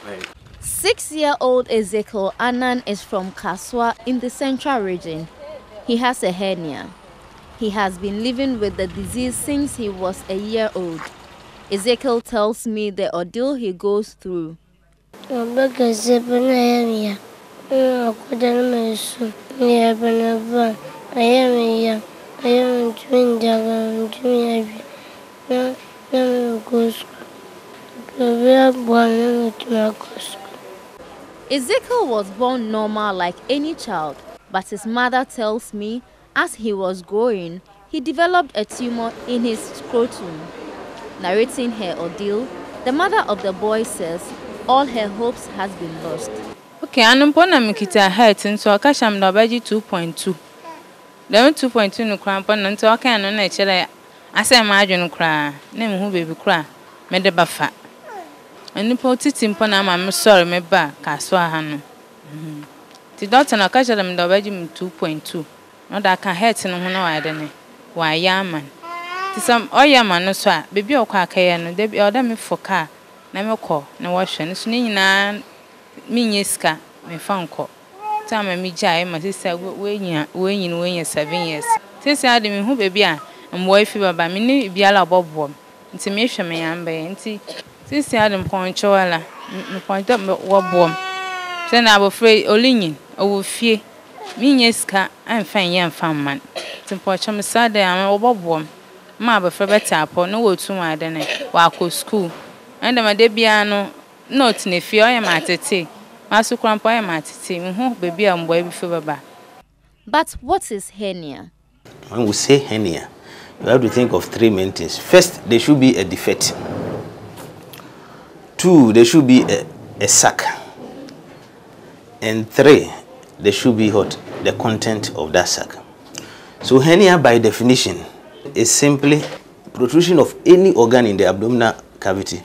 Right. 6-year-old Ezekiel Annan is from Kaswa in the central region. He has a hernia. He has been living with the disease since he was a year old. Ezekiel tells me the ordeal he goes through. Ezekiel was born normal like any child, but his mother tells me as he was growing, he developed a tumor in his scrotum. Narrating her ordeal, the mother of the boy says all her hopes has been lost. Okay, anampona mikita height nso akasha mdabaji 2.2. Dem 2.2 no kra mpona nso aka no na chere ase ma adwenu kra na me hu bebi kra me de bafa. Anipo titi mpona ma me sorry me ba kaso aha no. Ti doctor na akasha mdabaji 2.2. No da ka height no ho na wa de ne. Wa yaman. Ti sam oyaman no so a bebi okwa akaye no de bi oda me foka na me kọ na wa hwe no so ni nyina minyeska me fanko time me jai ma sisa we 7 years sisi ade me hu bebi a mboy fi baba me ni biala obobom nti me hwe me yambe nti sisi ade mponcho wala me ponto wobom se na abofre olinyin owofie minyeska anfan ye mfan man nti mponcho me sade am obobom ma abofre betapo no wotu ade ne wa ko school enda ma de bia no not ne fi oya matete masu krampo oya matete hu bebi a mboy bi fi baba. But what is hernia? When we say hernia, you have to think of three main things. First, there should be a defect. 2, there should be a sac. And 3, there should be what? The content of that sac. So hernia by definition is simply protrusion of any organ in the abdominal cavity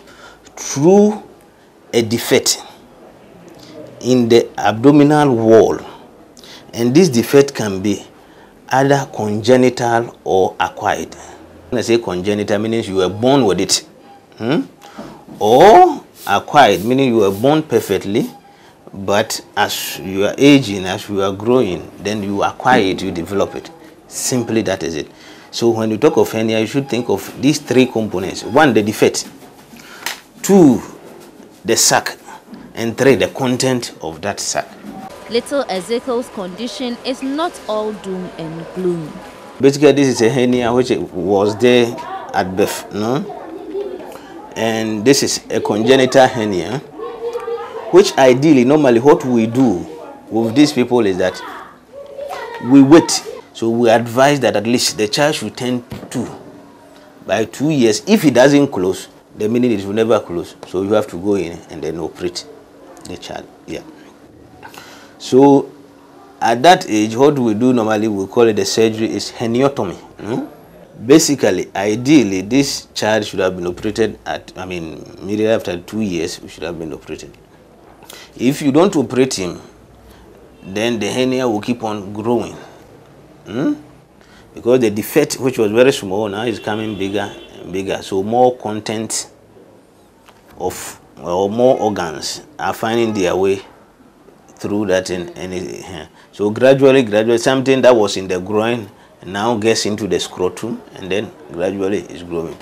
through a defect in the abdominal wall, and this defect can be either congenital or acquired. When I say congenital, meaning you were born with it, or acquired, meaning you were born perfectly, but as you are aging, as you are growing, then you acquire it, you develop it. Simply that is it. So when you talk of hernia, you should think of these 3 components. 1, the defect. 2, the sac, and 3, the content of that sac. Little Ezekiel's condition is not all doom and gloom. Basically, this is a hernia which was there at birth, no? And this is a congenital hernia, which ideally, normally what we do with these people is that we wait. So we advise that at least the child should turn 2 by 2 years. If it doesn't close, the meaning it will never close. So you have to go in and then operate the child. Yeah. So at that age, what we do normally, we call it the surgery is herniotomy. Basically, ideally, this child should have been operated at, immediately after 2 years, we should have been operated. If you don't operate him, then the hernia will keep on growing. Because the defect, which was very small, now is becoming bigger and bigger. So more content of, or more organs are finding their way through that. So gradually, something that was in the groin now gets into the scrotum and then gradually is growing.